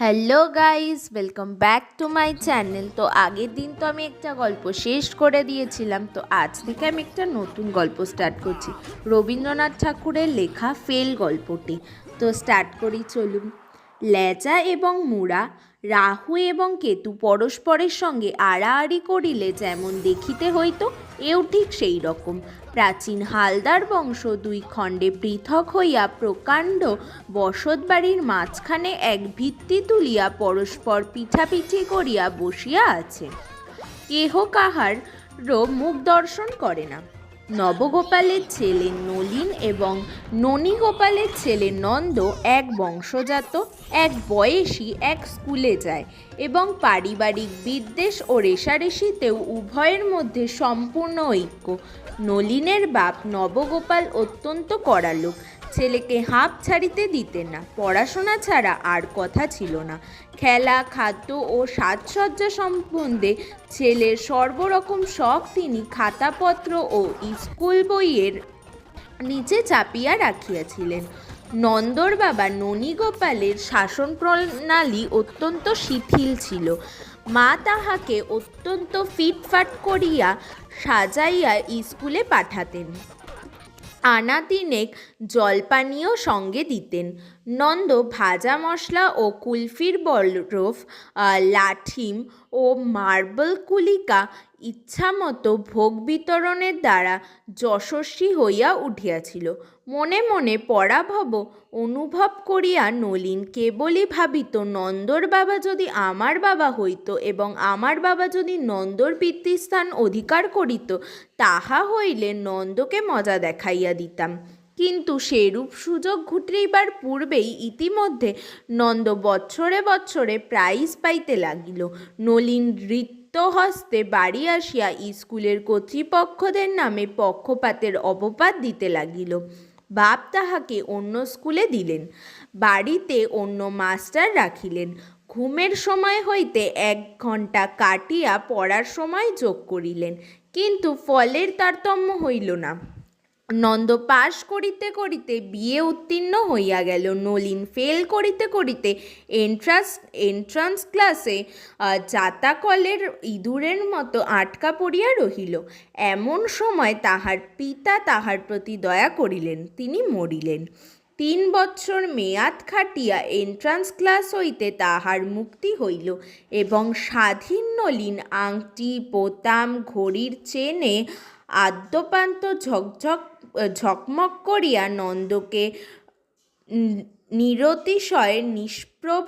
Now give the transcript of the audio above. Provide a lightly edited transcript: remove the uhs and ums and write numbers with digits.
Hello guys, welcome back to my channel. তো আগের দিন তো আমি একটা গল্প শেষ করে দিয়েছিলাম, তো আজ থেকে আমি একটা নতুন গল্প স্টার্ট করছি, রবীন্দ্রনাথ ঠাকুরের লেখা ফেল গল্পটি। তো স্টার্ট করি, চলুন। ল্যাজা এবং মুড়া, রাহু এবং কেতু পরস্পরের সঙ্গে আড়াআড়ি করিলে যেমন দেখিতে হইতো, এও ঠিক সেই রকম। প্রাচীন হালদার বংশ দুই খণ্ডে পৃথক হইয়া প্রকাণ্ড বসতবাড়ির মাঝখানে এক ভিত্তি তুলিয়া পরস্পর পিঠাপিঠি করিয়া বসিয়া আছে। কেহ কাহারও মুখ দর্শন করে না। নবগোপালের ছেলে নলিন এবং ননীগোপালের ছেলে নন্দ এক বংশজাত, এক বয়সী, এক স্কুলে যায় এবং পারিবারিক বিদ্বেষ ও রেষারেষিতেও উভয়ের মধ্যে সম্পূর্ণ ঐক্য। নলিনের বাপ নবগোপাল অত্যন্ত কড়া লোক, ছেলেকে হাঁপ ছাড়িতে দিতেন না। পড়াশোনা ছাড়া আর কথা ছিল না। খেলা, খাদ্য ও সাজসজ্জা সম্বন্ধে ছেলের সর্বরকম শখ তিনি খাতাপত্র ও স্কুল বইয়ের নিচে চাপিয়া রাখিয়াছিলেন। নন্দর বাবা ননীগোপালের শাসন প্রণালী অত্যন্ত শিথিল ছিল। মা তাহাকে অত্যন্ত ফিটফাট করিয়া সাজাইয়া স্কুলে পাঠাতেন। আনা তিনেক জলপানীয় সঙ্গে দিতেন। নন্দ ভাজা মশলা ও কুলফির বরফ, লাঠিম ও মার্বল কুলিকা ইচ্ছামতো ভোগ বিতরণের দ্বারা যশস্বী হইয়া উঠিয়াছিল। মনে মনে পরাভব অনুভব করিয়া নলিন কেবলই ভাবিত, নন্দর বাবা যদি আমার বাবা হইত এবং আমার বাবা যদি নন্দর পিতৃস্থান অধিকার করিত, তাহা হইলে নন্দকে মজা দেখাইয়া দিতাম। কিন্তু সেরূপ সুযোগ ঘটিবার পূর্বেই ইতিমধ্যে নন্দ বৎসরে বৎসরে প্রাইজ পাইতে লাগিল। নলিন হস্তে বাড়ি আসিয়া স্কুলের কর্তৃপক্ষদের নামে পক্ষপাতের অপবাদ দিতে লাগিল। বাপ তাহাকে অন্য স্কুলে দিলেন, বাড়িতে অন্য মাস্টার রাখিলেন, ঘুমের সময় হইতে 1 ঘণ্টা কাটিয়া পড়ার সময় যোগ করিলেন, কিন্তু ফলের তারতম্য হইল না। নন্দ পাশ করিতে করিতে বিয়ে উত্তীর্ণ হইয়া গেল। নলিন ফেল করিতে করিতে এন্ট্রান্স ক্লাসে জাতাকলের ইঁদুরের মতো আটকা পড়িয়া রহিল। এমন সময় তাহার পিতা তাহার প্রতি দয়া করিলেন, তিনি মরিলেন। 3 বৎসর মেয়াদ খাটিয়া এন্ট্রান্স ক্লাস হইতে তাহার মুক্তি হইল এবং স্বাধীন নলিন আংটি, বোতাম, ঘড়ির চেনে আদ্যপান্ত ঝকমক করিয়া নন্দকে নিরতিশয় নিষ্প্রভ